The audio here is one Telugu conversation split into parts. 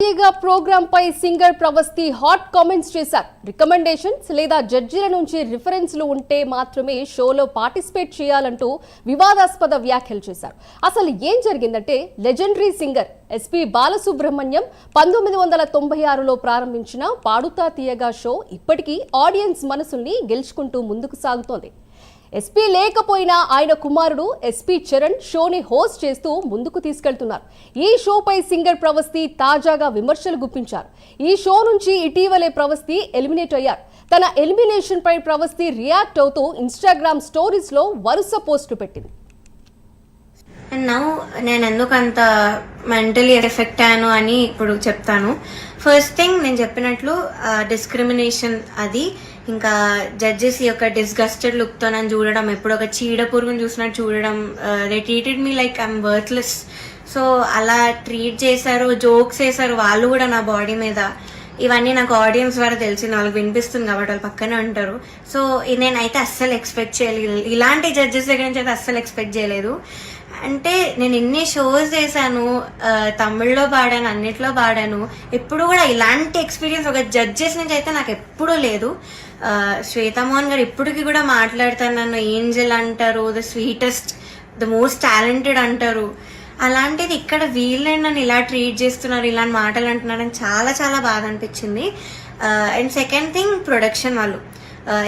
ప్రోగ్రామ్ పై సింగర్ ప్రవస్తి హాట్ కామెంట్స్ చేశారు. రికమెండేషన్స్ లేదా జడ్జిల నుంచి రిఫరెన్స్లు ఉంటే మాత్రమే షోలో పార్టిసిపేట్ చేయాలంటూ వివాదాస్పద వ్యాఖ్యలు చేశారు. అసలు ఏం జరిగిందంటే లెజెండరీ సింగర్ ఎస్పీ బాలసుబ్రహ్మణ్యం 1996లో ప్రారంభించిన పాడుతా తీయగా షో ఇప్పటికీ ఆడియన్స్ మనసుల్ని గెలుచుకుంటూ ముందుకు సాగుతోంది. ఎస్పీ లేకపోయినా ఆయన కుమారుడు ఎస్పీ చరణ్ షోని హోస్ట్ చేస్తూ ముందుకు తీసుకెళ్తున్నారు. ఈ షోపై సింగర్ ప్రవస్తి తాజాగా విమర్శలు గుప్పించారు. ఈ షో నుంచి ఇటీవలే ప్రవస్తి ఎలిమినేట్ అయ్యారు. తన ఎలిమినేషన్ పై ప్రవస్తి రియాక్ట్ అవుతూ ఇన్స్టాగ్రామ్ స్టోరీస్ లో వరుస పోస్టులు పెట్టింది. అండ్ నౌ నేను ఎందుకంత మెంటలీ ఎఫెక్ట్ అయ్యాను అని ఇప్పుడు చెప్తాను. ఫస్ట్ థింగ్ నేను చెప్పినట్లు డిస్క్రిమినేషన్ అది, ఇంకా జడ్జెస్ యొక్క డిస్గస్టెడ్ లుక్ తో నన్ను చూడడం, ఎప్పుడు ఒక చీడ పురుగును చూసినట్టు చూడడం, they treated me like I'm worthless. So అలా ట్రీట్ చేశారు, జోక్స్ వేశారు వాళ్ళు కూడా నా బాడీ మీద. ఇవన్నీ నాకు ఆడియన్స్ ద్వారా తెలిసింది, వాళ్ళకి వినిపిస్తుంది కాబట్టి వాళ్ళు పక్కనే ఉంటారు. సో నేనైతే అస్సలు ఎక్స్పెక్ట్ చేయలేదు, ఇలాంటి జడ్జెస్ దగ్గర నుంచి అయితే అస్సలు ఎక్స్పెక్ట్ చేయలేదు. అంటే నేను ఎన్ని షోస్ చేశాను, తమిళ్లో పాడాను, అన్నిట్లో పాడాను, ఎప్పుడు కూడా ఇలాంటి ఎక్స్పీరియన్స్ ఒక జడ్జెస్ నుంచి అయితే నాకు ఎప్పుడూ లేదు. శ్వేతమోహన్ గారు ఇప్పటికి కూడా మాట్లాడతారు, నన్ను ఏంజల్ అంటారు, the sweetest, the most talented అంటారు. అలాంటిది ఇక్కడ వీళ్ళే నన్ను ఇలా ట్రీట్ చేస్తున్నారు, ఇలాంటి మాటలు అంటున్నారని చాలా చాలా బాధ అనిపించింది. అండ్ సెకండ్ థింగ్, ప్రొడక్షన్ వాళ్ళు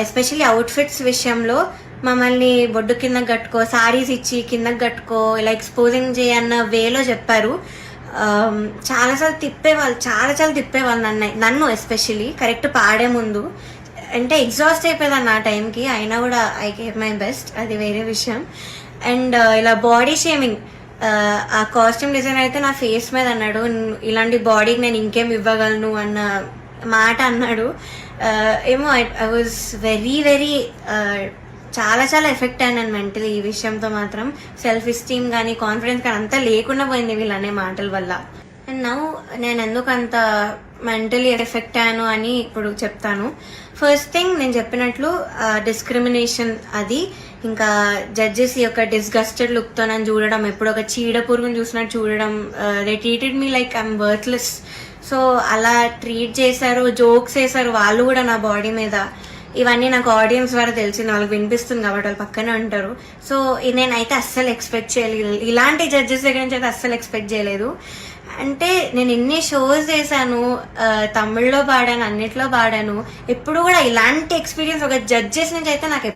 ఎస్పెషల్లీ అవుట్ఫిట్స్ విషయంలో మమ్మల్ని బొడ్డు కిందకి కట్టుకో, సారీస్ ఇచ్చి కిందకి కట్టుకో, ఇలా ఎక్స్పోజింగ్ చేయన్న వేలో చెప్పారు. చాలాసార్లు తిప్పేవాళ్ళు, చాలా తిప్పేవాళ్ళు నన్ను ఎస్పెషల్లీ కరెక్ట్ పాడే ముందు. అంటే ఎగ్జాస్ట్ అయిపోయేదాన్ని ఆ టైంకి, అయినా కూడా ఐ గేవ్ మై బెస్ట్, అది వేరే విషయం. అండ్ ఇలా బాడీ షేమింగ్, ఆ కాస్ట్యూమ్ డిజైనర్ అయితే నా ఫేస్ మీద అన్నాడు, ఇలాంటి బాడీకి నేను ఇంకేం ఇవ్వగలను అన్న మాట అన్నాడు. ఏమో ఐ వాజ్ వెరీ చాలా ఎఫెక్ట్ అయ్యాను మెంటలీ. ఈ విషయంతో మాత్రం సెల్ఫ్ ఎస్టీమ్ కానీ కాన్ఫిడెన్స్ కానీ అంతా లేకుండా పోయింది వీళ్ళనే మాటల వల్ల. అండ్ నౌ నేను ఎందుకంత మెంటలీ ఎఫెక్ట్ అయ్యాను అని ఇప్పుడు చెప్తాను. ఫస్ట్ థింగ్ నేను చెప్పినట్లు డిస్క్రిమినేషన్ అది, ఇంకా జడ్జెస్ యొక్క డిస్గస్టెడ్ లుక్ తో నన్ను చూడడం, ఎప్పుడు ఒక చీడ పురుగును చూసినట్టు చూడడం, they treated me like I'm worthless. So అలా ట్రీట్ చేశారు, జోక్స్ వేశారు వాళ్ళు కూడా నా బాడీ మీద. ఇవన్నీ నాకు ఆడియన్స్ ద్వారా తెలిసింది, వాళ్ళకి వినిపిస్తుంది కాబట్టి వాళ్ళు పక్కనే ఉంటారు. సో నేనైతే అస్సలు ఎక్స్పెక్ట్ చేయలేదు, ఇలాంటి జడ్జెస్ దగ్గర నుంచి అయితే అస్సలు ఎక్స్పెక్ట్ చేయలేదు. అంటే నేను ఎన్ని షోస్ చేశాను, తమిళ్లో పాడాను, అన్నిట్లో పాడాను, ఎప్పుడు కూడా ఇలాంటి ఎక్స్పీరియన్స్ ఒక జడ్జెస్ నుంచి అయితే నాకు